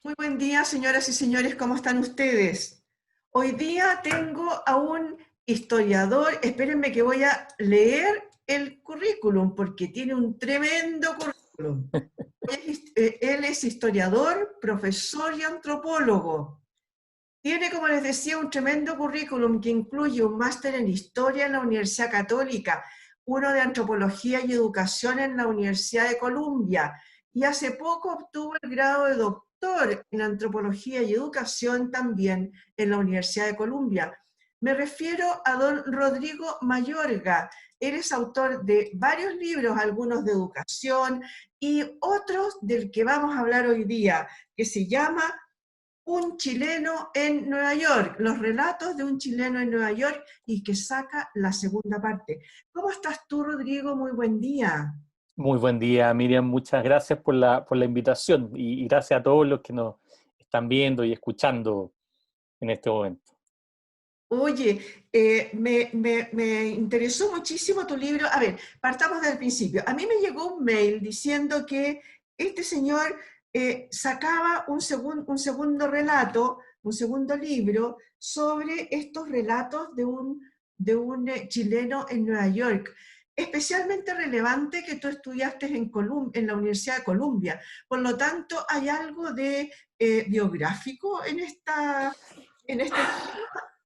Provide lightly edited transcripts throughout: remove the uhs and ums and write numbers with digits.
Muy buen día, señoras y señores, ¿cómo están ustedes? Hoy día tengo a un historiador, espérenme que voy a leer el currículum porque tiene un tremendo currículum. Él es historiador, profesor y antropólogo. Tiene, como les decía, un tremendo currículum que incluye un máster en Historia en la Universidad Católica, uno de Antropología y Educación en la Universidad de Columbia, y hace poco obtuvo el grado de doctor en Antropología y Educación también en la Universidad de Columbia. Me refiero a don Rodrigo Mayorga. Él es autor de varios libros, algunos de educación y otros del que vamos a hablar hoy día, que se llama Un chileno en Nueva York, los relatos de un chileno en Nueva York, y que saca la segunda parte. ¿Cómo estás tú, Rodrigo? Muy buen día. Muy buen día, Miriam. Muchas gracias por la invitación y gracias a todos los que nos están viendo y escuchando en este momento. Oye, me interesó muchísimo tu libro. A ver, partamos del principio. A mí me llegó un mail diciendo que este señor sacaba un segundo relato, un segundo libro sobre estos relatos de un chileno en Nueva York. Especialmente relevante que tú estudiaste en la Universidad de Columbia. Por lo tanto, ¿hay algo de biográfico en este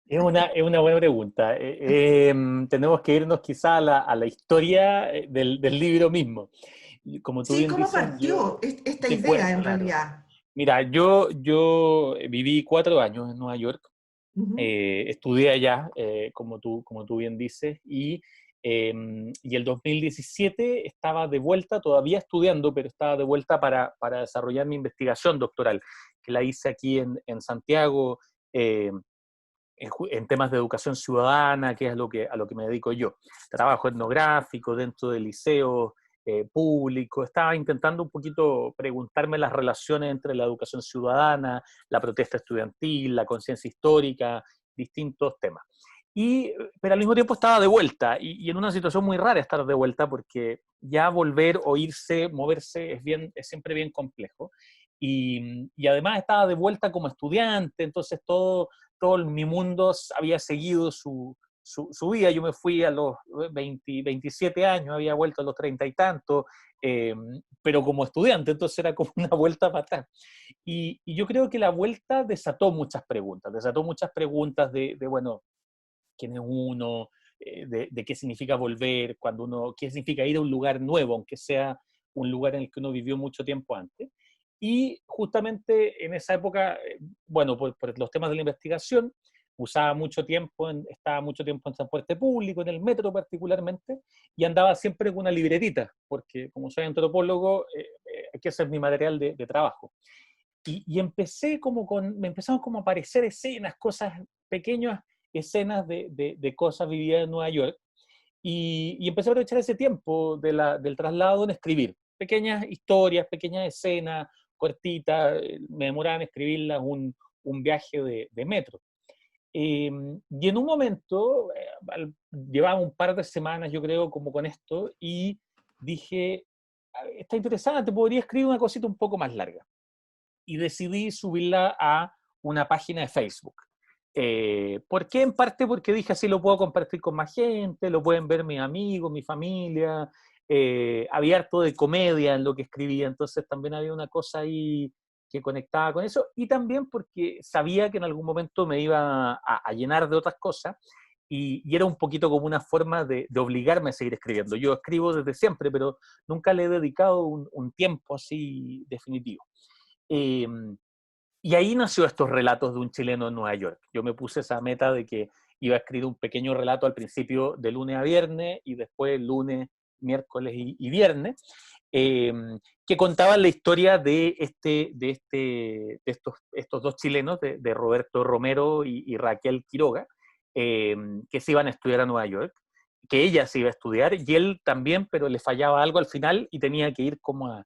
libro? Es una buena pregunta. Tenemos que irnos quizá a la historia del libro mismo. Y como tú Sí, bien ¿cómo dices, partió esta te cuento, idea en claro. realidad? Mira, yo viví 4 años en Nueva York. Ujú. Estudié allá, como tú bien dices, y el 2017 estaba de vuelta, todavía estudiando, pero estaba de vuelta para desarrollar mi investigación doctoral, que la hice aquí en Santiago, eh, en temas de educación ciudadana, que es a lo que me dedico yo. Trabajo etnográfico dentro del liceo público. Estaba intentando un poquito preguntarme las relaciones entre la educación ciudadana, la protesta estudiantil, la conciencia histórica, distintos temas. Pero al mismo tiempo estaba de vuelta y en una situación muy rara estar de vuelta porque ya volver o irse, moverse es siempre bien complejo. Y además estaba de vuelta como estudiante, entonces todo mi mundo había seguido su vida. Yo me fui a los 20, 27 años, había vuelto a los 30 y tanto, eh, pero como estudiante, entonces era como una vuelta para atrás. Y yo creo que la vuelta desató muchas preguntas bueno, quién es uno, de qué significa volver, qué significa ir a un lugar nuevo, aunque sea un lugar en el que uno vivió mucho tiempo antes. Y justamente en esa época, bueno, por los temas de la investigación, estaba mucho tiempo en transporte público, en el metro particularmente, y andaba siempre con una libretita, porque como soy antropólogo, que ese es mi material de trabajo. Y me empezaron como a aparecer escenas, cosas, pequeñas escenas de cosas vividas en Nueva York, y empecé a aprovechar ese tiempo del traslado en escribir pequeñas historias, pequeñas escenas, cortitas. Me demoraban en escribirlas un viaje de metro. Y en un momento, llevaba un par de semanas, yo creo, como con esto, y dije, está interesante, podría escribir una cosita un poco más larga, y decidí subirla a una página de Facebook. ¿Por qué? En parte porque dije así lo puedo compartir con más gente, lo pueden ver mis amigos, mi familia. Había harto de comedia en lo que escribía, entonces también había una cosa ahí que conectaba con eso, y también porque sabía que en algún momento me iba a llenar de otras cosas, y era un poquito como una forma de obligarme a seguir escribiendo. Yo escribo desde siempre, pero nunca le he dedicado un tiempo así definitivo. Eh, y ahí nació estos relatos de un chileno en Nueva York. Yo me puse esa meta de que iba a escribir un pequeño relato al principio de lunes a viernes y después lunes, miércoles y viernes, eh, que contaban la historia de estos dos chilenos, de Roberto Romero y Raquel Quiroga, que se iban a estudiar a Nueva York, que ella se iba a estudiar y él también, pero le fallaba algo al final y tenía que ir como a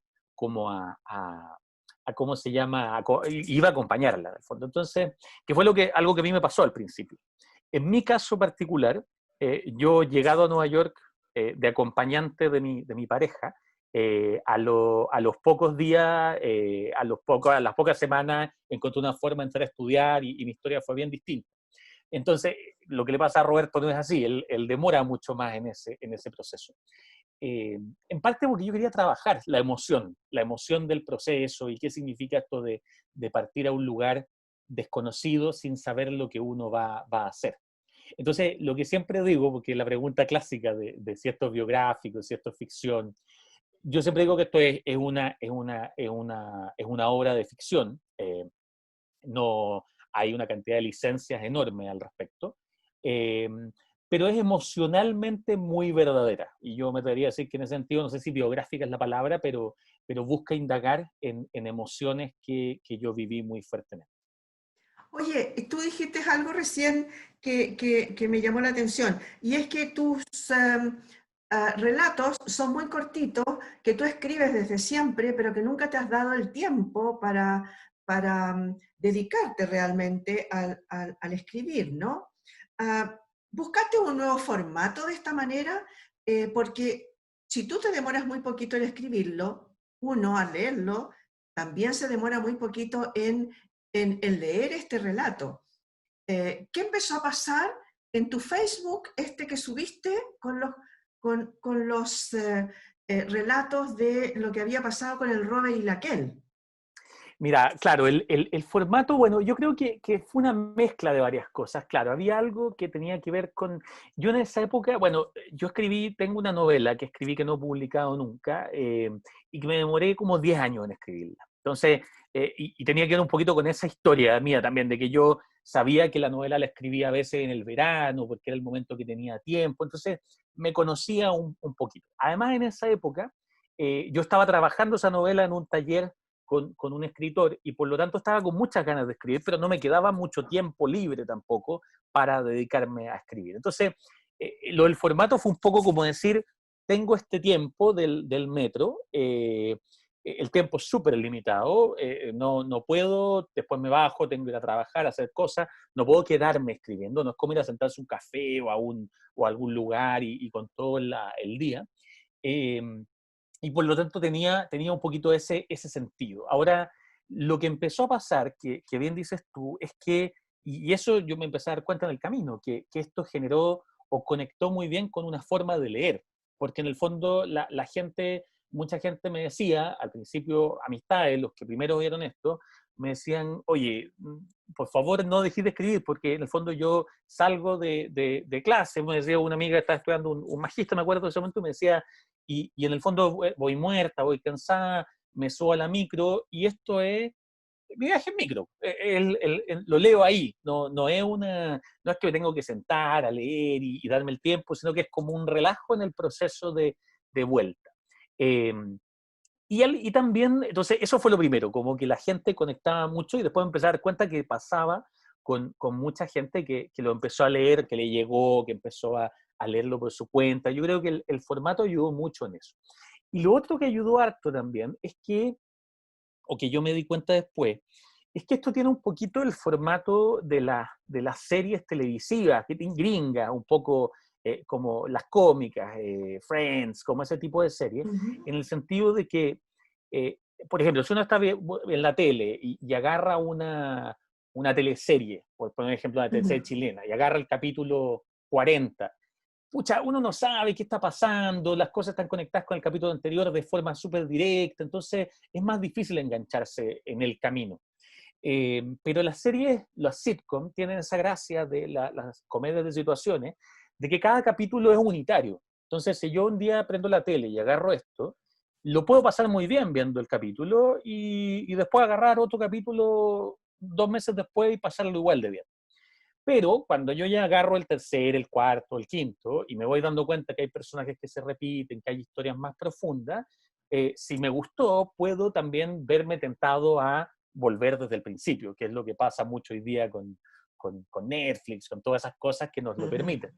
cómo se llama, iba a acompañarla, en el fondo. Entonces, que fue algo que a mí me pasó al principio. En mi caso particular, yo llegado a Nueva York de acompañante de mi pareja, A los pocos días, a las pocas semanas, encontré una forma de entrar a estudiar y mi historia fue bien distinta. Entonces, lo que le pasa a Roberto no es así, él demora mucho más en ese proceso. En parte porque yo quería trabajar la emoción del proceso y qué significa esto de partir a un lugar desconocido sin saber lo que uno va a hacer. Entonces, lo que siempre digo, porque la pregunta clásica de si esto es biográfico, si esto es ficción, yo siempre digo que esto es una obra de ficción. No hay una cantidad de licencias enorme al respecto, eh, pero es emocionalmente muy verdadera. Y yo me atrevería a decir que en ese sentido, no sé si biográfica es la palabra, pero busca indagar en emociones que yo viví muy fuertemente. Oye, tú dijiste algo recién que me llamó la atención, y es que tus relatos son muy cortitos, que tú escribes desde siempre, pero que nunca te has dado el tiempo para dedicarte realmente al escribir, ¿no? ¿Buscaste un nuevo formato de esta manera? Porque si tú te demoras muy poquito en escribirlo, uno al leerlo, también se demora muy poquito en leer este relato. ¿Qué empezó a pasar en tu Facebook, este que subiste con los relatos de lo que había pasado con el Robert y la Kel? Mira, claro, el formato, bueno, yo creo que fue una mezcla de varias cosas. Claro, había algo que tenía que ver con... Yo en esa época, bueno, yo escribí, tengo una novela que escribí que no he publicado nunca y que me demoré como 10 años en escribirla. Entonces, y tenía que ver un poquito con esa historia mía también, de que yo sabía que la novela la escribía a veces en el verano, porque era el momento que tenía tiempo. Entonces, me conocía un poquito. Además, en esa época, yo estaba trabajando esa novela en un taller con un escritor y por lo tanto estaba con muchas ganas de escribir, pero no me quedaba mucho tiempo libre tampoco para dedicarme a escribir. Entonces, lo del formato fue un poco como decir, tengo este tiempo del metro, el tiempo es súper limitado, no puedo, después me bajo, tengo que ir a trabajar, a hacer cosas, no puedo quedarme escribiendo, no es como ir a sentarse a un café o a algún lugar y con todo el día. Eh, y por lo tanto tenía un poquito ese sentido. Ahora, lo que empezó a pasar, que bien dices tú, es que, y eso yo me empecé a dar cuenta en el camino, que esto generó o conectó muy bien con una forma de leer, porque en el fondo la gente, mucha gente me decía, al principio amistades, los que primero vieron esto, me decían, oye, por favor no dejes de escribir, porque en el fondo yo salgo de clase, me decía una amiga que estaba estudiando un magíster, me acuerdo de ese momento, me decía, y en el fondo voy muerta, voy cansada, me subo a la micro y esto es mi viaje en micro. Lo leo ahí, no es que me tengo que sentar a leer y darme el tiempo, sino que es como un relajo en el proceso de vuelta. Eh, y también, entonces, eso fue lo primero, como que la gente conectaba mucho y después empecé a dar cuenta que pasaba con mucha gente que lo empezó a leer, que le llegó, que empezó a leerlo por su cuenta. Yo creo que el formato ayudó mucho en eso. Y lo otro que ayudó harto también es que, o que yo me di cuenta después, es que esto tiene un poquito el formato de las series televisivas, que gringas, un poco como las cómicas, Friends, como ese tipo de series, Uh -huh. en el sentido de que, eh, por ejemplo, si uno está en la tele y agarra una teleserie, por poner un ejemplo, una Uh teleserie -huh. chilena, y agarra el capítulo 40, pucha, uno no sabe qué está pasando, las cosas están conectadas con el capítulo anterior de forma súper directa, entonces es más difícil engancharse en el camino. Pero las series, las sitcom, tienen esa gracia de las comedias de situaciones, de que cada capítulo es unitario. Entonces, si yo un día prendo la tele y agarro esto, lo puedo pasar muy bien viendo el capítulo y después agarrar otro capítulo 2 meses después y pasarlo igual de bien. Pero cuando yo ya agarro el tercer, el cuarto, el quinto, y me voy dando cuenta que hay personajes que se repiten, que hay historias más profundas, si me gustó, puedo también verme tentado a volver desde el principio, que es lo que pasa mucho hoy día con Netflix, con todas esas cosas que nos Uh lo -huh. permiten.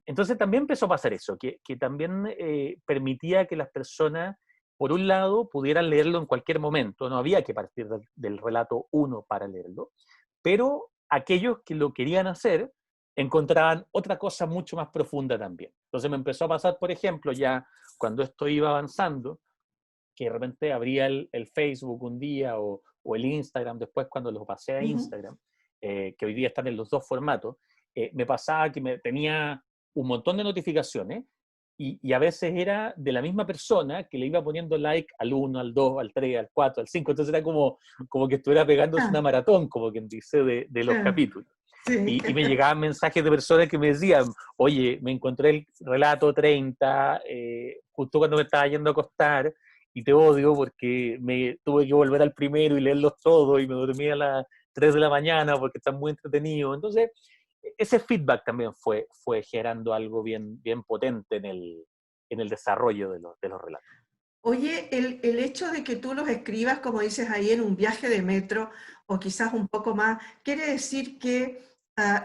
Entonces también empezó a pasar eso, que también permitía que las personas, por un lado, pudieran leerlo en cualquier momento, no había que partir del relato uno para leerlo, pero aquellos que lo querían hacer encontraban otra cosa mucho más profunda también. Entonces me empezó a pasar, por ejemplo, ya cuando esto iba avanzando, que de repente abría el Facebook un día o el Instagram después cuando lo pasé a Ujú. Instagram, que hoy día están en los dos formatos, me pasaba que tenía un montón de notificaciones y a veces era de la misma persona que le iba poniendo like al 1, al 2, al 3, al 4, al 5, entonces era como que estuviera pegándose una Ah, maratón, como quien dice, de los ah, capítulos. sí. Y me llegaban mensajes de personas que me decían, oye, me encontré el relato 30, justo cuando me estaba yendo a acostar, y te odio porque me tuve que volver al primero y leerlos todos, y me dormí a las 3 de la mañana porque están muy entretenidos. Entonces, ese feedback también fue generando algo bien potente en el desarrollo de los relatos. Oye, el hecho de que tú los escribas, como dices ahí, en un viaje de metro o quizás un poco más, quiere decir que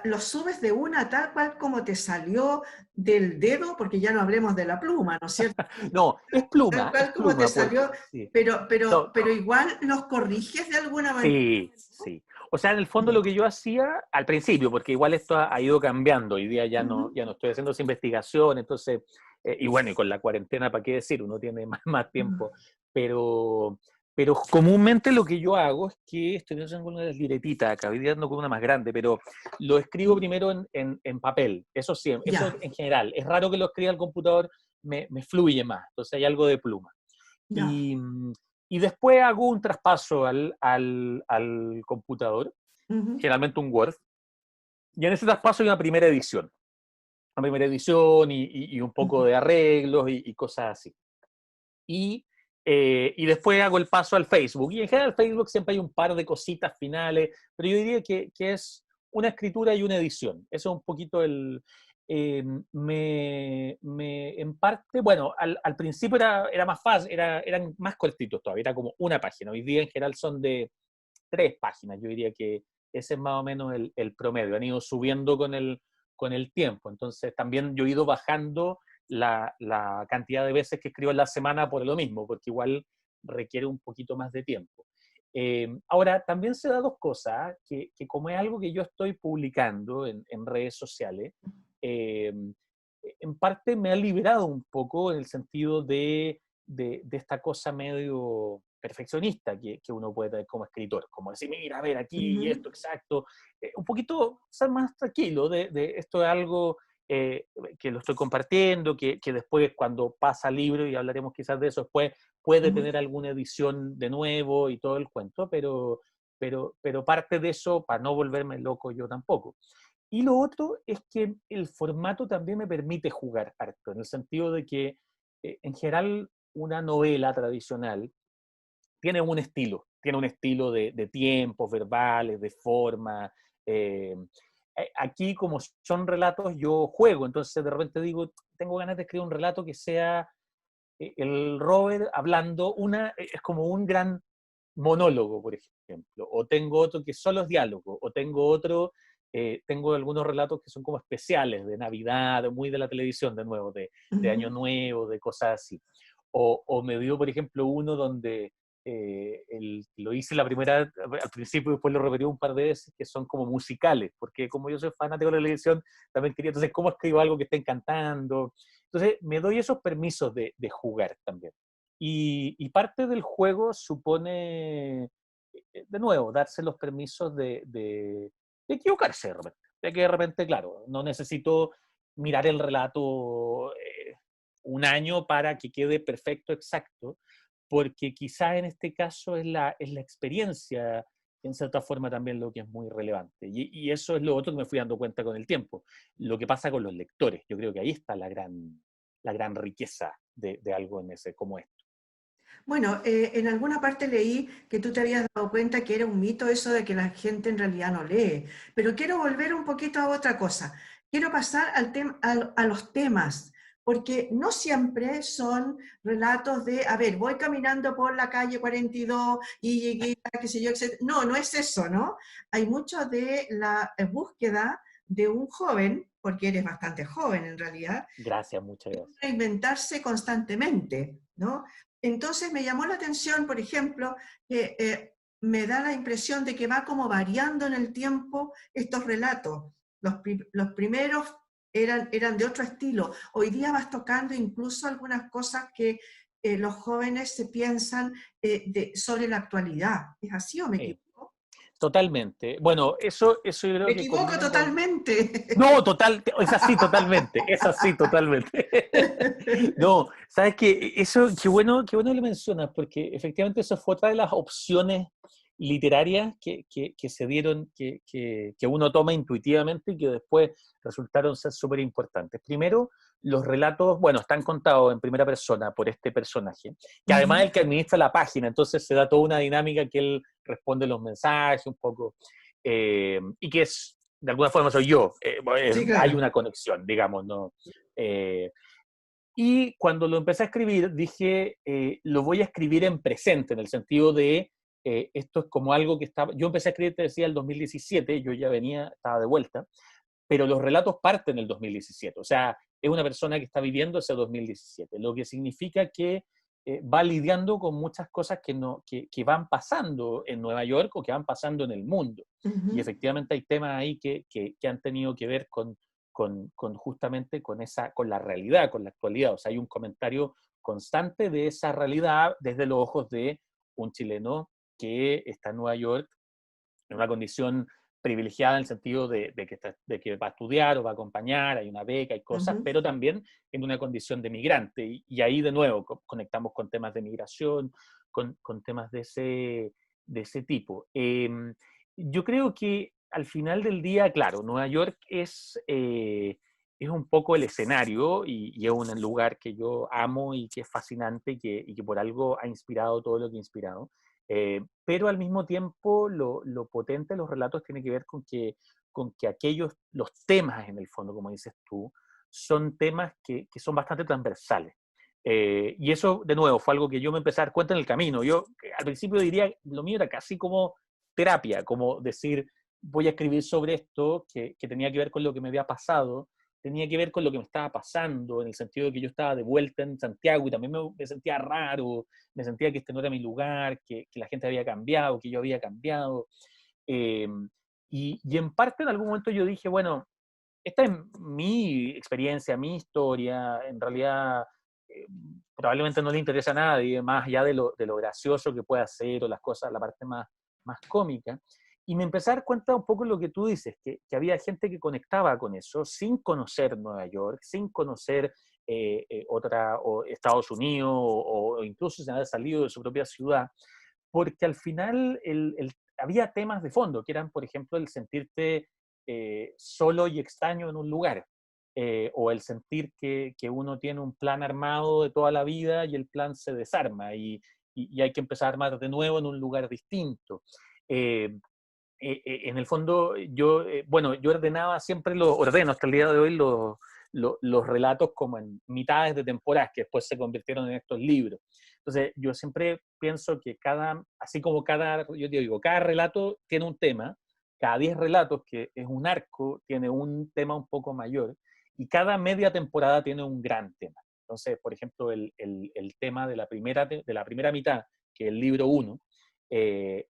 los subes de una tal cual como te salió del dedo, porque ya no hablemos de la pluma, ¿no es cierto? No, Tal es cual como te pluma, porque salió, sí. pero, No, pero igual los corriges de alguna manera. sí, sí. O sea, en el fondo Ya. lo que yo hacía al principio, porque igual esto ha ido cambiando, hoy día Ujú, ya no estoy haciendo esa investigación, entonces, y bueno, y con la cuarentena, ¿para qué decir? Uno tiene más ujú, tiempo, pero, pero comúnmente lo que yo hago es que estoy haciendo una libretita, acá hoy día ando con una más grande, pero lo escribo ujú. primero en papel, eso sí, eso Ya, en general. Es raro que lo escriba al computador, me fluye más, entonces hay algo de pluma. ya. Y, y después hago un traspaso al computador, Ujú, generalmente un Word, y en ese traspaso hay una primera edición y un poco ujú, de arreglos y cosas así. Y, y después hago el paso al Facebook. Y en general Facebook siempre hay un par de cositas finales, pero yo diría que es una escritura y una edición. Eso es un poquito en parte, bueno, al principio era más fácil, eran más cortitos todavía, era como una página. Hoy día en general son de 3 páginas. Yo diría que ese es más o menos el promedio. Han ido subiendo con el tiempo. Entonces también yo he ido bajando la cantidad de veces que escribo en la semana por lo mismo, porque igual requiere un poquito más de tiempo. Ahora, también se da dos cosas, que como es algo que yo estoy publicando en redes sociales, eh, en parte me ha liberado un poco en el sentido de esta cosa medio perfeccionista que uno puede tener como escritor, como decir, mira, a ver, aquí y ujú, esto exacto, un poquito ser más tranquilo de esto es algo que lo estoy compartiendo, que después cuando pasa el libro, y hablaremos quizás de eso después, puede ujú. tener alguna edición de nuevo y todo el cuento, pero parte de eso para no volverme loco yo tampoco. Y lo otro es que el formato también me permite jugar harto, en el sentido de que en general una novela tradicional tiene un estilo de tiempos verbales, de forma. eh, Aquí, como son relatos, yo juego, entonces de repente digo, tengo ganas de escribir un relato que sea el Robert hablando, es como un gran monólogo, por ejemplo, o tengo otro que solo es diálogo, o tengo algunos relatos que son como especiales, de Navidad, muy de la televisión, de nuevo, de Año Ujú, Nuevo, de cosas así. O me dio, por ejemplo, uno donde lo hice la primera, al principio, después lo repetí un par de veces, que son como musicales, porque como yo soy fanático de la televisión, también quería, entonces, ¿cómo escribo algo que estén cantando? Entonces, me doy esos permisos de jugar también. Y parte del juego supone, de nuevo, darse los permisos de equivocarse de repente. De que de repente, claro, no necesito mirar el relato un año para que quede perfecto, exacto, porque quizá en este caso es la experiencia, en cierta forma también lo que es muy relevante. Y eso es lo otro que me fui dando cuenta con el tiempo. Lo que pasa con los lectores, yo creo que ahí está la gran riqueza de algo en ese, como esto. Bueno, en alguna parte leí que tú te habías dado cuenta que era un mito eso de que la gente en realidad no lee, pero quiero volver un poquito a otra cosa. Quiero pasar a los temas, porque no siempre son relatos de, a ver, voy caminando por la calle 42 y llegué a qué sé yo, etc. No, no es eso, ¿no? Hay mucho de la búsqueda de un joven, porque eres bastante joven en realidad, Gracias, muchas gracias. reinventarse constantemente, ¿no? Entonces me llamó la atención, por ejemplo, que me da la impresión de que va como variando en el tiempo estos relatos. Los primeros eran de otro estilo. Hoy día vas tocando incluso algunas cosas que los jóvenes se piensan sobre la actualidad. ¿Es así o me Sí, equivoco? totalmente. Bueno, eso yo Me creo que equivoco combina con... totalmente. No, total, es así totalmente, es así totalmente. No, sabes que eso, qué bueno lo mencionas, porque efectivamente eso fue otra de las opciones literarias que se dieron, que uno toma intuitivamente y que después resultaron ser súper importantes. Primero, los relatos, bueno, están contados en primera persona por este personaje, que además es Ujú. el que administra la página, entonces se da toda una dinámica que él responde los mensajes un poco, y que es, de alguna forma soy yo, Sí, hay claro. una conexión, digamos, ¿no? Eh, y cuando lo empecé a escribir, dije, lo voy a escribir en presente, en el sentido de, esto es como algo que estaba, yo empecé a escribir, te decía, el 2017, yo ya venía, estaba de vuelta, pero los relatos parten del 2017, o sea, es una persona que está viviendo ese 2017, lo que significa que va lidiando con muchas cosas que, no, que van pasando en Nueva York o que van pasando en el mundo. Y Ujú. efectivamente hay temas ahí que han tenido que ver con justamente con, esa, con la realidad, con la actualidad. O sea, hay un comentario constante de esa realidad desde los ojos de un chileno que está en Nueva York en una condición privilegiada en el sentido de que va a estudiar o va a acompañar, hay una beca, hay cosas, Ujú. pero también en una condición de migrante. Y ahí de nuevo conectamos con temas de migración, con temas de ese tipo. Yo creo que al final del día, claro, Nueva York es un poco el escenario y es un lugar que yo amo y que es fascinante y que por algo ha inspirado todo lo que ha inspirado. Pero al mismo tiempo lo potente de los relatos tiene que ver con que aquellos, los temas en el fondo, como dices tú, son temas que son bastante transversales. Y eso, de nuevo, fue algo que yo me empecé a dar cuenta en el camino. Yo al principio diría, lo mío era casi como terapia, como decir, voy a escribir sobre esto que tenía que ver con lo que me había pasado, tenía que ver con lo que me estaba pasando, en el sentido de que yo estaba de vuelta en Santiago y también me sentía raro, me sentía que este no era mi lugar, que la gente había cambiado, que yo había cambiado. Eh, y en parte en algún momento yo dije, bueno, esta es mi experiencia, mi historia, en realidad eh, probablemente no le interesa a nadie, más allá de lo gracioso que pueda ser o las cosas, la parte más cómica. Y me empecé a dar cuenta un poco de lo que tú dices, que había gente que conectaba con eso sin conocer Nueva York, sin conocer otra, o Estados Unidos, o incluso sin haber salido de su propia ciudad, porque al final había temas de fondo, que eran, por ejemplo, el sentirte solo y extraño en un lugar, o el sentir que uno tiene un plan armado de toda la vida y el plan se desarma y hay que empezar a armar de nuevo en un lugar distinto. Eh, en el fondo, yo, bueno, yo ordenaba siempre, lo ordeno hasta el día de hoy los relatos como en mitades de temporadas, que después se convirtieron en estos libros. Entonces, yo siempre pienso que cada, así como cada, yo te digo, cada relato tiene un tema, cada 10 relatos, que es un arco, tiene un tema un poco mayor, y cada media temporada tiene un gran tema. Entonces, por ejemplo, el tema de la primera mitad, que es el libro uno,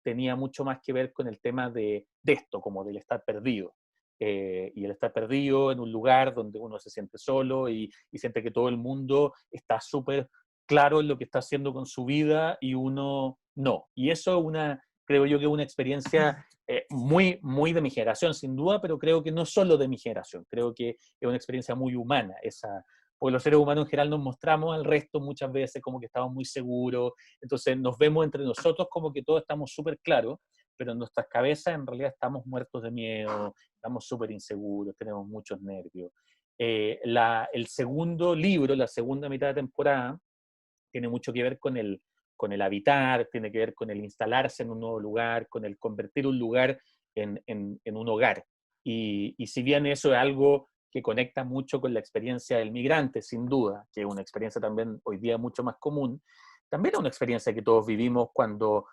tenía mucho más que ver con el tema de esto, como del estar perdido. Y el estar perdido en un lugar donde uno se siente solo y siente que todo el mundo está súper claro en lo que está haciendo con su vida y uno no. Y eso es una, creo yo que es una experiencia muy de mi generación, sin duda, pero creo que no solo de mi generación, creo que es una experiencia muy humana, esa, porque los seres humanos en general nos mostramos al resto muchas veces como que estamos muy seguros, entonces nos vemos entre nosotros como que todos estamos súper claros, pero en nuestras cabezas en realidad estamos muertos de miedo, estamos súper inseguros, tenemos muchos nervios. El segundo libro, la segunda mitad de temporada, tiene mucho que ver con el habitar, tiene que ver con el instalarse en un nuevo lugar, con el convertir un lugar en un hogar. Y si bien eso es algo que conecta mucho con la experiencia del migrante, sin duda, que es una experiencia también hoy día mucho más común, también es una experiencia que todos vivimos cuando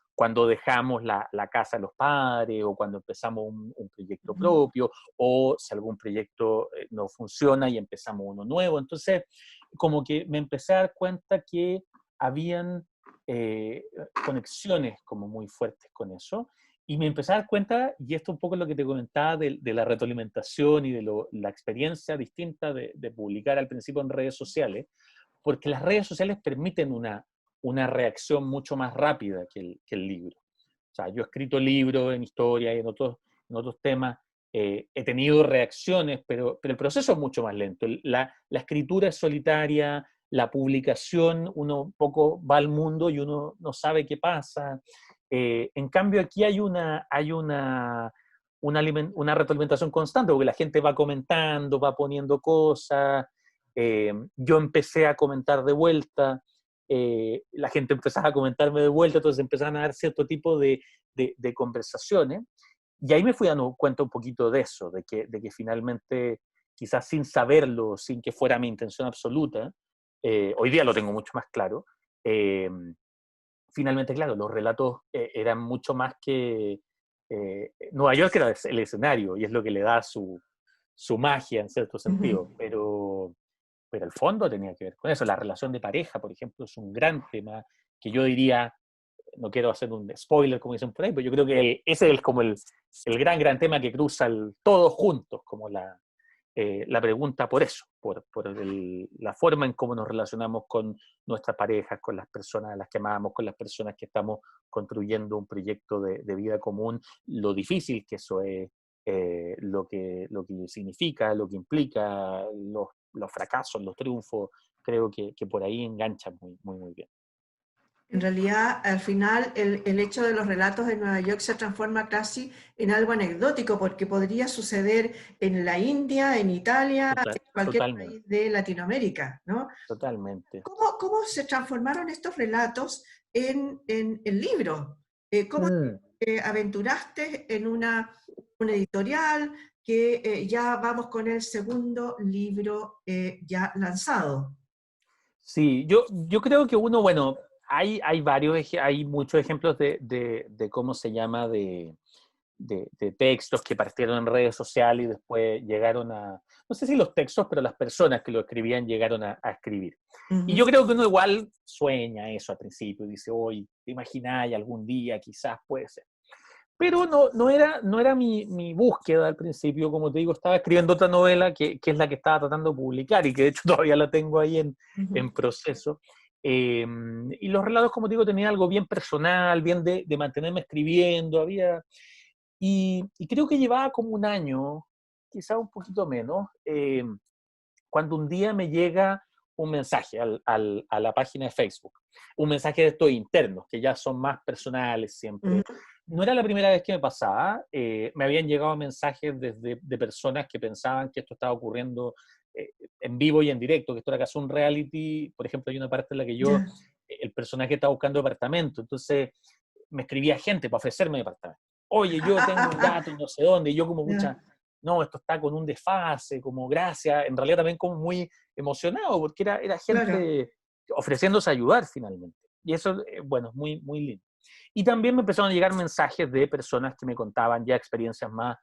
dejamos la casa de los padres o cuando empezamos un proyecto Ujú. propio o si algún proyecto no funciona y empezamos uno nuevo. Entonces, como que me empecé a dar cuenta que habían eh, conexiones como muy fuertes con eso. y me empecé a dar cuenta, y esto un poco es lo que te comentaba de la retroalimentación y de la experiencia distinta de publicar al principio en redes sociales, porque las redes sociales permiten una reacción mucho más rápida que el libro. O sea, yo he escrito libros en historia y en otros temas, he tenido reacciones, pero el proceso es mucho más lento. La escritura es solitaria, la publicación, uno un poco va al mundo y uno no sabe qué pasa. En cambio, aquí hay una retroalimentación constante, porque la gente va comentando, va poniendo cosas. Yo empecé a comentar de vuelta, la gente empezaba a comentarme de vuelta, entonces empezaban a dar cierto tipo de conversaciones. Y ahí me fui dando cuenta un poquito de eso, de que finalmente, quizás sin saberlo, sin que fuera mi intención absoluta, hoy día lo tengo mucho más claro, eh, finalmente, claro, los relatos eran mucho más que... Nueva York era el escenario y es lo que le da su magia en cierto sentido, pero el fondo tenía que ver con eso. La relación de pareja, por ejemplo, es un gran tema que yo diría, no quiero hacer un spoiler como dicen por ahí, pero yo creo que ese es como el gran tema que cruza todos juntos, como la pregunta por eso, por la forma en cómo nos relacionamos con nuestras parejas, con las personas a las que amamos, con las personas que estamos construyendo un proyecto de vida común, lo difícil que eso es, lo que significa, lo que implica, los fracasos, los triunfos, creo que por ahí engancha muy, muy, muy bien. En realidad, al final, el hecho de los relatos de Nueva York se transforma casi en algo anecdótico, porque podría suceder en la India, en Italia, en cualquier Totalmente, país de Latinoamérica, ¿no? totalmente. ¿Cómo se transformaron estos relatos en libros? ¿Cómo Mm. te aventuraste en una editorial que ya vamos con el segundo libro ya lanzado? Sí, yo creo que bueno, hay muchos ejemplos de cómo se llama, de textos que partieron en redes sociales y después llegaron no sé si los textos, pero las personas que lo escribían llegaron a escribir. Y yo Ujú. creo que uno igual sueña eso al principio y dice, hoy, te imagináis algún día, quizás puede ser. Pero no era mi búsqueda al principio, como te digo, estaba escribiendo otra novela que es la que estaba tratando de publicar y que de hecho todavía la tengo ahí en Ujú. proceso. Y los relatos, como te digo, tenían algo bien personal, bien de mantenerme escribiendo, y creo que llevaba como un año, quizá un poquito menos, cuando un día me llega un mensaje a la página de Facebook, un mensaje de estos internos, que ya son más personales siempre. Ujú. No era la primera vez que me pasaba, me habían llegado mensajes de personas que pensaban que esto estaba ocurriendo en vivo y en directo, que esto era casi un reality. Por ejemplo, hay una parte en la que Ya. el personaje estaba buscando departamento, entonces me escribía gente para ofrecerme departamento. Oye, yo tengo un gato y no sé dónde, y yo como Ya, mucha, no, esto está con un desfase, como gracias, en realidad también como muy emocionado, porque era claro. gente ofreciéndose a ayudar finalmente. Y eso, bueno, es muy, muy lindo. Y también me empezaron a llegar mensajes de personas que me contaban ya experiencias más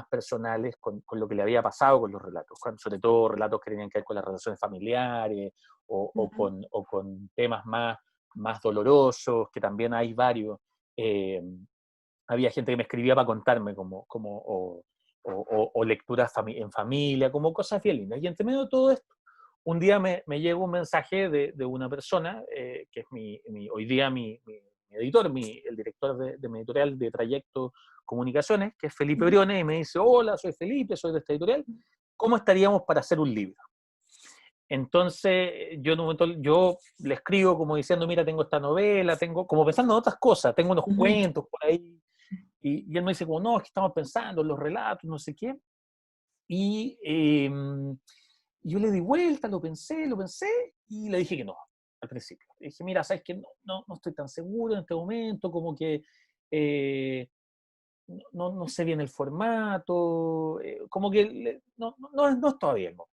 personales con lo que le había pasado con los relatos, sobre todo relatos que tenían que ver con las relaciones familiares o, o Ujú. con, o con temas más dolorosos, que también hay varios. Eh, Había gente que me escribía para contarme o lecturas en familia, como cosas bien lindas. Y entre medio de todo esto, un día me llega un mensaje de una persona, que es hoy día mi editor, el director de mi editorial de Trayecto Comunicaciones, que es Felipe Ujú. Briones, y me dice, hola, soy Felipe, soy de esta editorial, ¿cómo estaríamos para hacer un libro? Entonces, yo en un momento yo le escribo como diciendo, mira, tengo esta novela, tengo, como pensando en otras cosas, tengo unos Ujú. cuentos por ahí, y él me dice como, no, es que estamos pensando en los relatos, no sé qué. Y yo le di vuelta, lo pensé, y le dije que no, al principio. Le dije, mira, sabes que no estoy tan seguro en este momento, como que eh, no sé bien el formato, como que no es todavía el momento.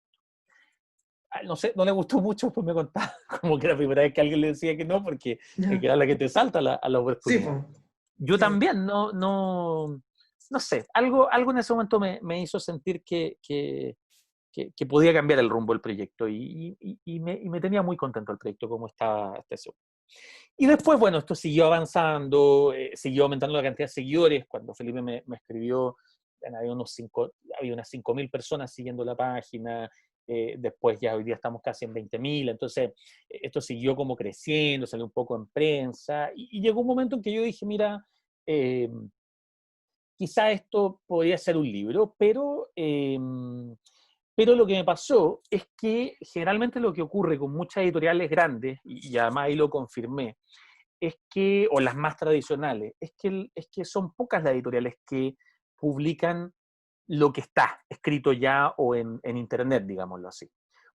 No sé, no le gustó mucho, pues me contaba como que era la primera vez que alguien le decía que no, porque que Ya. era la que te salta a la Sí, oportunidad. pues. Yo Sí. también, no sé, algo en ese momento me hizo sentir que podía cambiar el rumbo del proyecto y me tenía muy contento el proyecto como estaba hasta ese momento. Y después, bueno, esto siguió avanzando, siguió aumentando la cantidad de seguidores. Cuando Felipe me escribió, había unas 5.000 personas siguiendo la página. Después ya hoy día estamos casi en 20.000. Entonces, esto siguió como creciendo, salió un poco en prensa. Y llegó un momento en que yo dije, mira, eh, quizá esto podría ser un libro, pero lo que me pasó es que generalmente lo que ocurre con muchas editoriales grandes, y además ahí lo confirmé, es que, o las más tradicionales, es que son pocas las editoriales que publican lo que está escrito ya o en internet, digámoslo así.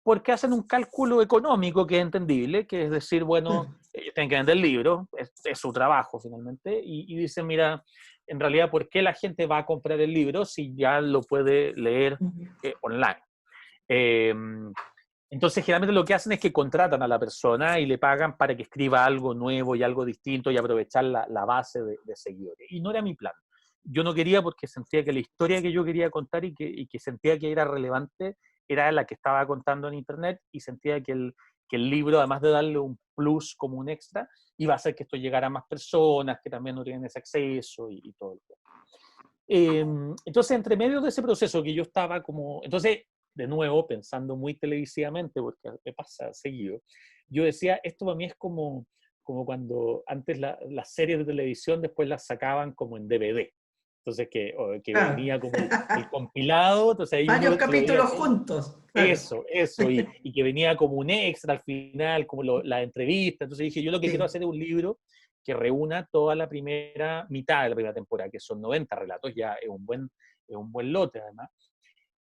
Porque hacen un cálculo económico que es entendible, que es decir, bueno, Claro. ellos tienen que vender el libro, es su trabajo finalmente, y dicen, mira, en realidad, ¿por qué la gente va a comprar el libro si ya lo puede leer Ujú. online? Eh, entonces, generalmente lo que hacen es que contratan a la persona y le pagan para que escriba algo nuevo y algo distinto y aprovechar la base de seguidores. Y no era mi plan. Yo no quería porque sentía que la historia que yo quería contar y que sentía que era relevante era la que estaba contando en Internet y sentía que el libro, además de darle un plus como un extra, iba a hacer que esto llegara a más personas que también no tienen ese acceso y todo el tema. Entonces, entre medio de ese proceso que yo estaba como, entonces, de nuevo, pensando muy televisivamente, porque me pasa seguido, yo decía, esto para mí es como cuando antes las series de televisión después las sacaban como en DVD. Entonces, que Claro. venía como el compilado, entonces ahí uno Varios lo veía capítulos todo. juntos, claro. Eso, y que venía como un extra al final, como la entrevista. Entonces dije, yo lo que quiero Sí. hacer es un libro que reúna toda la primera mitad de la primera temporada, que son 90 relatos, ya es un buen lote además,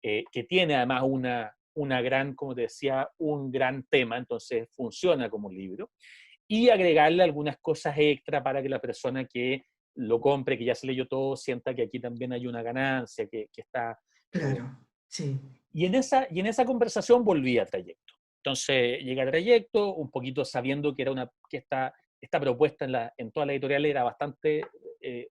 que tiene además una gran, como te decía, un gran tema, entonces funciona como un libro, y agregarle algunas cosas extra para que la persona que lo compre, que ya se leyó todo, sienta que aquí también hay una ganancia, que está... eh, Claro, sí. y en esa conversación volví a Trayecto. Entonces llegué a Trayecto, un poquito sabiendo que esta propuesta en toda la editorial era bastante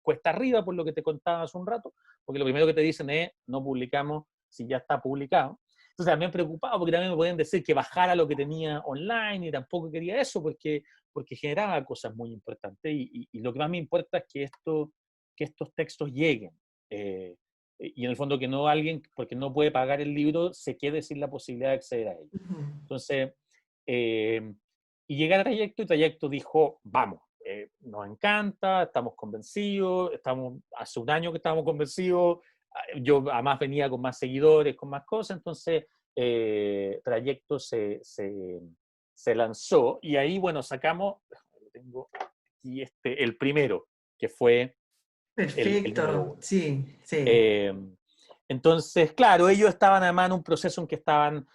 cuesta arriba, por lo que te contaba hace un rato, porque lo primero que te dicen es, no publicamos si ya está publicado. Entonces también preocupado, porque también me podían decir que bajara lo que tenía online, y tampoco quería eso, porque generaba cosas muy importantes, y lo que más me importa es que estos textos lleguen. Eh, y en el fondo que no alguien, porque no puede pagar el libro, se quede sin la posibilidad de acceder a ello. Ujú. Entonces, eh, y llega a Trayecto, y Trayecto dijo, vamos, nos encanta, estamos convencidos, hace un año que estamos convencidos, yo además venía con más seguidores, con más cosas, entonces Trayecto se lanzó, y ahí, bueno, sacamos, lo tengo aquí, el primero, que fue el número Perfecto, uno. sí, sí. Eh, entonces, claro, ellos estaban además en un proceso en que estaban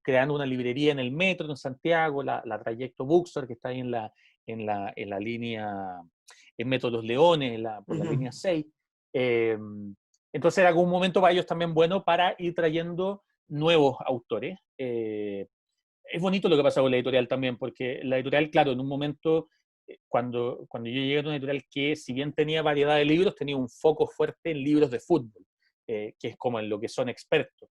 creando una librería en el metro en Santiago, la Trayecto Bookstore, que está ahí en la línea, en Metro Los Leones, por la Ujú. línea 6. Eh, entonces era como un momento para ellos también bueno para ir trayendo nuevos autores. Es bonito lo que pasa con la editorial también, porque la editorial, claro, en un momento, cuando yo llegué a una editorial que, si bien tenía variedad de libros, tenía un foco fuerte en libros de fútbol, que es como en lo que son expertos.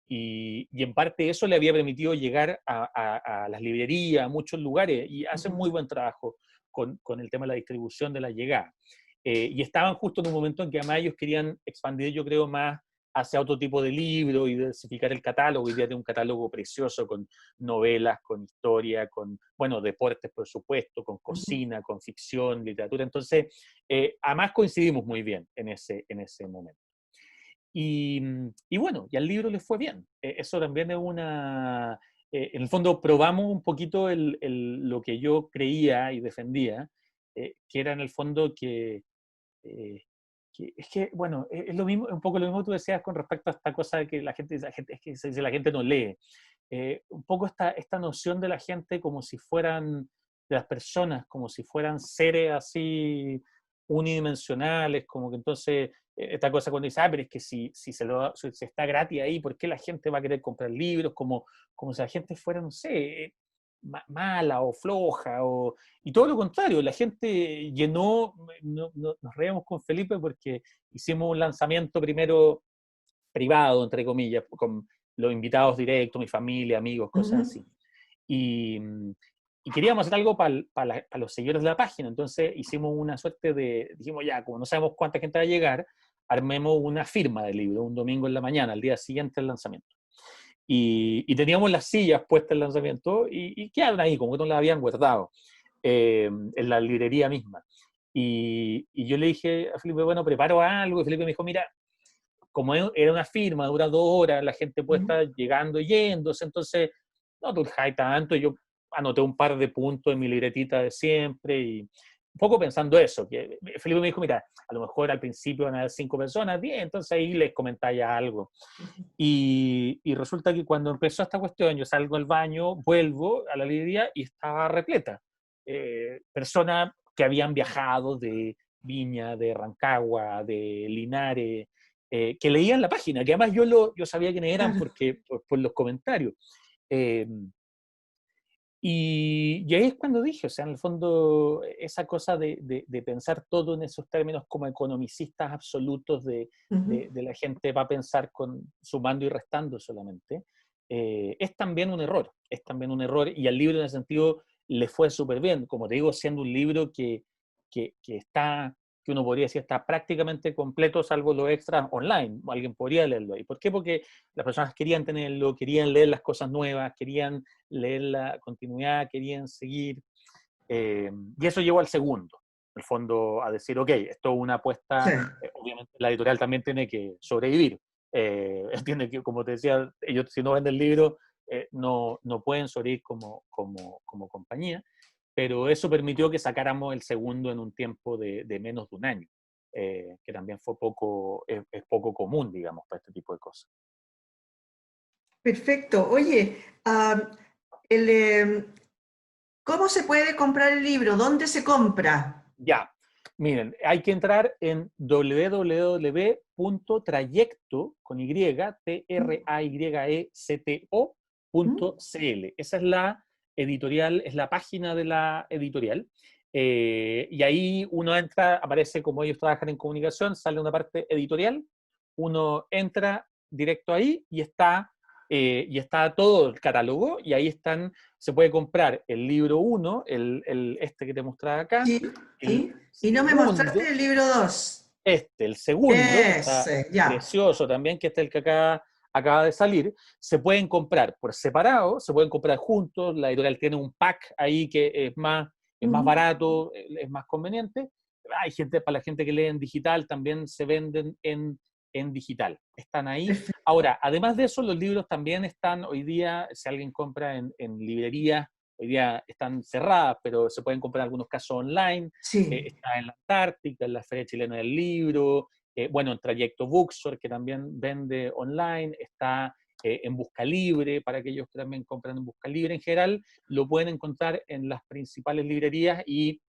Y en parte eso le había permitido llegar a las librerías, a muchos lugares, y hacen Ujú. muy buen trabajo con el tema de la distribución de la llegada. Y estaban justo en un momento en que además ellos querían expandir, yo creo, más hacia otro tipo de libro y diversificar el catálogo. Hoy día tiene un catálogo precioso con novelas, con historia, con, bueno, deportes, por supuesto, con Ujú. cocina, con ficción, literatura. Entonces, además coincidimos muy bien en ese momento. Y bueno, y al libro le fue bien. Eso también es en el fondo probamos un poquito lo que yo creía y defendía, que era en el fondo eh, es que, bueno, es lo mismo, un poco lo mismo que tú decías con respecto a esta cosa de que es que se dice la gente no lee. Un poco esta noción de la gente como si fueran, de las personas, como si fueran seres así unidimensionales, como que entonces, esta cosa cuando dice, pero es que si está gratis ahí, ¿por qué la gente va a querer comprar libros? Como si la gente fuera, no sé, mala o floja, y todo lo contrario, la gente llenó, nos reíamos con Felipe porque hicimos un lanzamiento primero privado, entre comillas, con los invitados directos, mi familia, amigos, cosas Ujú. así. Y, y queríamos hacer algo para los seguidores de la página, entonces hicimos una suerte de, dijimos ya, como no sabemos cuánta gente va a llegar, armemos una firma del libro un domingo en la mañana, al día siguiente del lanzamiento. Y teníamos las sillas puestas en el lanzamiento y quedaron ahí, como que no las habían guardado en la librería misma. Y yo le dije a Felipe, bueno, preparo algo, y Felipe me dijo, mira, como era una firma, dura 2 horas, la gente puede estar llegando y yéndose, entonces no te urjáis tanto. Yo anoté un par de puntos en mi libretita de siempre y un poco pensando eso, que Felipe me dijo, mira, a lo mejor al principio van a haber 5 personas, 10, entonces ahí les comentáis algo. Y resulta que cuando empezó esta cuestión, yo salgo al baño, vuelvo a la librería y estaba repleta. Personas que habían viajado de Viña, de Rancagua, de Linares, que leían la página, que además yo sabía quiénes eran Claro. porque, por los comentarios. Eh, y ahí es cuando dije, o sea, en el fondo, esa cosa de pensar todo en esos términos como economicistas absolutos de la gente va a pensar sumando y restando solamente, es también un error, y al libro en ese sentido le fue súper bien, como te digo, siendo un libro que uno podría decir está prácticamente completo, salvo los extras online, alguien podría leerlo ahí. ¿Por qué? Porque las personas querían tenerlo, querían leer las cosas nuevas, querían leer la continuidad, querían seguir, y eso llevó al segundo, en el fondo, a decir, ok, esto es una Sí. apuesta, obviamente la editorial también tiene que sobrevivir, tiene que, como te decía, ellos si no venden el libro, no pueden sobrevivir como compañía, pero eso permitió que sacáramos el segundo en un tiempo de menos de un año, que también fue es poco común, digamos, para este tipo de cosas. Perfecto. Oye, el, ¿cómo se puede comprar el libro? ¿Dónde se compra? Ya, miren, hay que entrar en www.trayecto, con Y, ¿Mm? trayecto.cl. Esa es la editorial, es la página de la editorial. Y ahí uno entra, aparece como ellos trabajan en comunicación, sale una parte editorial, uno entra directo ahí y está todo el catálogo, y ahí se puede comprar el libro 1, este que te mostraba acá, Sí, el y no me mostraste segundo, el libro 2. el segundo, que está Ese, ya. precioso también, que este es el que acaba de salir. Se pueden comprar por separado, se pueden comprar juntos, la editorial tiene un pack ahí que es más Ujú. barato, es más conveniente. Hay gente, para la gente que lee en digital, también se venden en digital, están ahí. Perfecto. Ahora, además de eso, los libros también están hoy día, si alguien compra en librerías, hoy día están cerradas, pero se pueden comprar en algunos casos online. Sí. Está en la Antártica, en la Feria Chilena del Libro, bueno, en Trayecto Bookstore, que también vende online, está en Busca Libre, para aquellos que también compran en Busca Libre. En general, lo pueden encontrar en las principales librerías y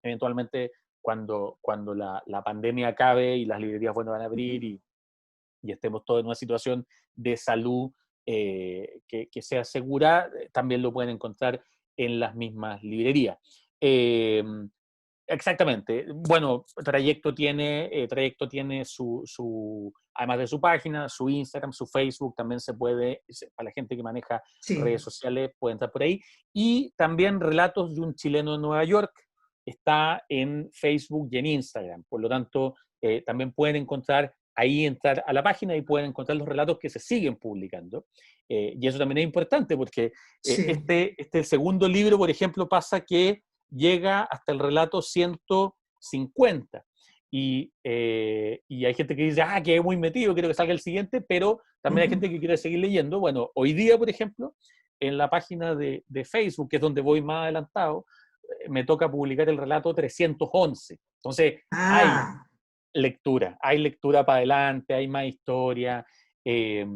eventualmente cuando la pandemia acabe y las librerías van a abrir y estemos todos en una situación de salud que sea segura, también lo pueden encontrar en las mismas librerías. Eh, Exactamente. Bueno, Trayecto tiene además de su página, su Instagram, su Facebook, también para la gente que maneja redes Sí. sociales, puede entrar por ahí. Y también Relatos de un chileno en Nueva York está en Facebook y en Instagram. Por lo tanto, también pueden entrar a la página y pueden encontrar los relatos que se siguen publicando. Y eso también es importante porque Sí. el segundo libro, por ejemplo, pasa que llega hasta el relato 150. Y hay gente que dice, quedé muy metido, quiero que salga el siguiente, pero también hay Ujú. gente que quiere seguir leyendo. Bueno, hoy día, por ejemplo, en la página de Facebook, que es donde voy más adelantado, me toca publicar el relato 311. Entonces, Ah, hay lectura para adelante, hay más historia. eh,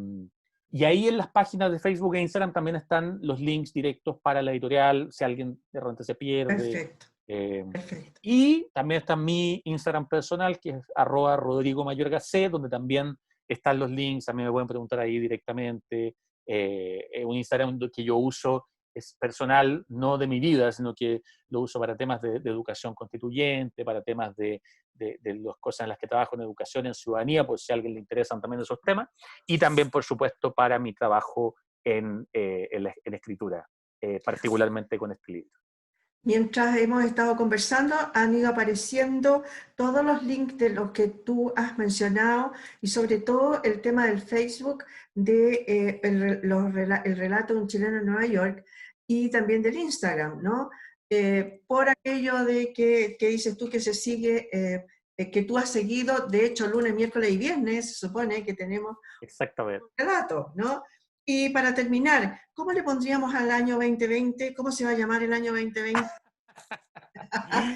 y ahí en las páginas de Facebook e Instagram también están los links directos para la editorial, si alguien de repente se pierde. perfecto. eh, Perfecto. y también está mi Instagram personal, que es @RodrigoMayorgaC, donde también están los links, a mí me pueden preguntar ahí directamente. Un Instagram que yo uso es personal, no de mi vida, sino que lo uso para temas de educación constituyente, para temas de las cosas en las que trabajo en educación, en ciudadanía, por si a alguien le interesan también esos temas, y también, por supuesto, para mi trabajo en escritura. particularmente con este libro. Mientras hemos estado conversando, han ido apareciendo todos los links de los que tú has mencionado y sobre todo el tema del Facebook de el relato de un chileno en Nueva York y también del Instagram, ¿no? Por aquello de que dices tú que se sigue, que tú has seguido, de hecho, lunes, miércoles y viernes, se supone que tenemos Exactamente. un relato, ¿no? Y para terminar, ¿cómo le pondríamos al año 2020? ¿Cómo se va a llamar el año 2020?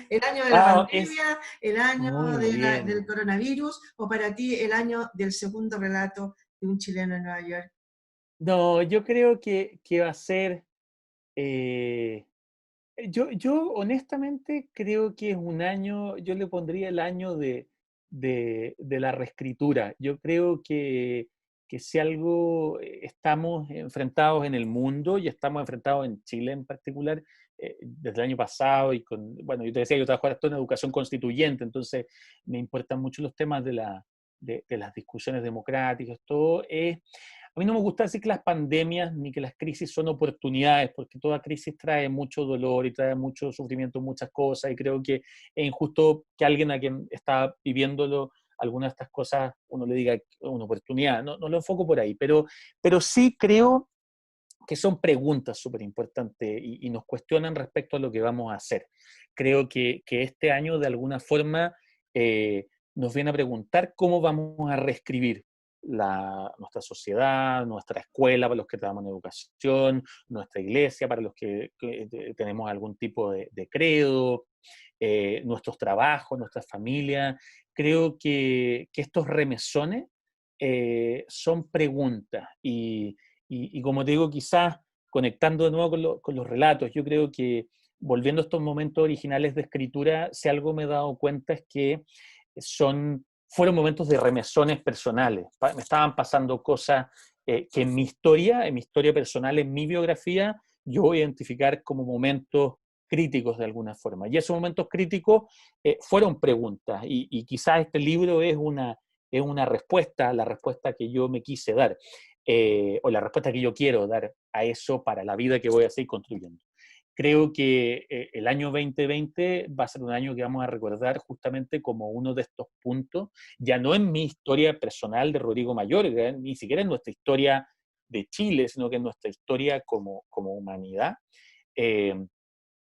¿El año de la Es pandemia, el año muy del bien. coronavirus o para ti el año del segundo relato de un chileno en Nueva York? No, yo creo que va a ser... eh, yo honestamente creo que es un año, yo le pondría el año de la reescritura. Yo creo que si algo estamos enfrentados en el mundo y estamos enfrentados en Chile en particular, desde el año pasado y con, bueno, yo te decía, yo trabajo ahora en educación constituyente, entonces me importan mucho los temas de las discusiones democráticas, todo es... A mí no me gusta decir que las pandemias ni que las crisis son oportunidades, porque toda crisis trae mucho dolor y trae mucho sufrimiento, muchas cosas, y creo que es injusto que alguien a quien está viviéndolo alguna de estas cosas uno le diga una oportunidad. No, no lo enfoco por ahí, pero sí creo que son preguntas súper importantes y nos cuestionan respecto a lo que vamos a hacer. Creo que este año de alguna forma nos viene a preguntar cómo vamos a reescribir nuestra sociedad, nuestra escuela para los que trabajamos en educación, nuestra iglesia para los que tenemos algún tipo de credo, nuestros trabajos, nuestra familia. Creo que estos remesones son preguntas y como te digo, quizás conectando de nuevo con los relatos, yo creo que volviendo a estos momentos originales de escritura, si algo me he dado cuenta es que fueron momentos de remesones personales. Me estaban pasando cosas que en mi historia personal, en mi biografía, yo voy a identificar como momentos críticos de alguna forma. Y esos momentos críticos fueron preguntas y quizás este libro es una respuesta, la respuesta que yo me quise dar, o la respuesta que yo quiero dar a eso para la vida que voy a seguir construyendo. Creo que el año 2020 va a ser un año que vamos a recordar justamente como uno de estos puntos, ya no en mi historia personal de Rodrigo Mayorga, ni siquiera en nuestra historia de Chile, sino que en nuestra historia como humanidad, eh,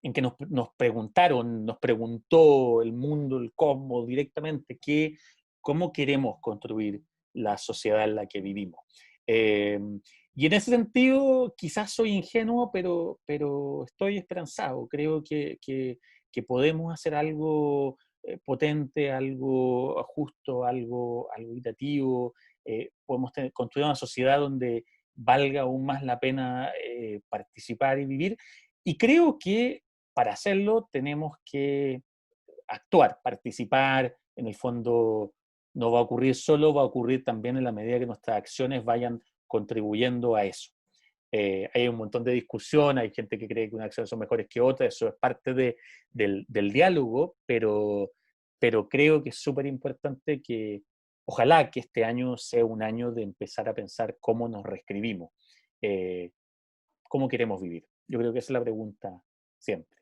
en que nos preguntaron, nos preguntó el mundo, el cosmos directamente, cómo queremos construir la sociedad en la que vivimos. Eh, y en ese sentido, quizás soy ingenuo, pero estoy esperanzado. Creo que podemos hacer algo potente, algo justo, algo equitativo. Podemos construir una sociedad donde valga aún más la pena participar y vivir. Y creo que para hacerlo tenemos que actuar, participar, en el fondo no va a ocurrir solo, va a ocurrir también en la medida que nuestras acciones vayan contribuyendo a eso. Hay un montón de discusión, hay gente que cree que unas acciones son mejores que otras, eso es parte del diálogo, pero creo que es súper importante que ojalá que este año sea un año de empezar a pensar cómo nos reescribimos, eh, cómo queremos vivir. Yo creo que esa es la pregunta siempre.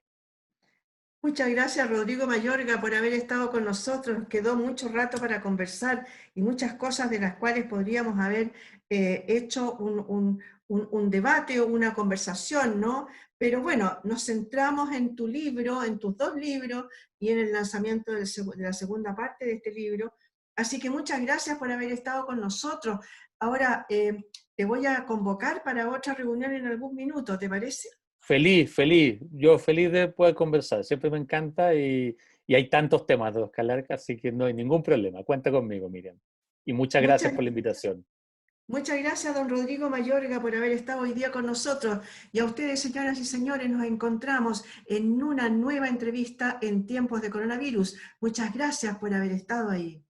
Muchas gracias, Rodrigo Mayorga, por haber estado con nosotros. Nos quedó mucho rato para conversar y muchas cosas de las cuales podríamos haber hecho un debate o una conversación, ¿no? Pero bueno, nos centramos en tu libro, en tus dos libros y en el lanzamiento de la segunda parte de este libro. Así que muchas gracias por haber estado con nosotros. Ahora te voy a convocar para otra reunión en algún minuto, ¿te parece? Feliz, feliz. Yo feliz de poder conversar. Siempre me encanta y hay tantos temas de los que hablar, así que no hay ningún problema. Cuenta conmigo, Miriam. Y muchas gracias Muchas por la invitación. Muchas gracias, don Rodrigo Mayorga, por haber estado hoy día con nosotros. Y a ustedes, señoras y señores, nos encontramos en una nueva entrevista en tiempos de coronavirus. Muchas gracias por haber estado ahí.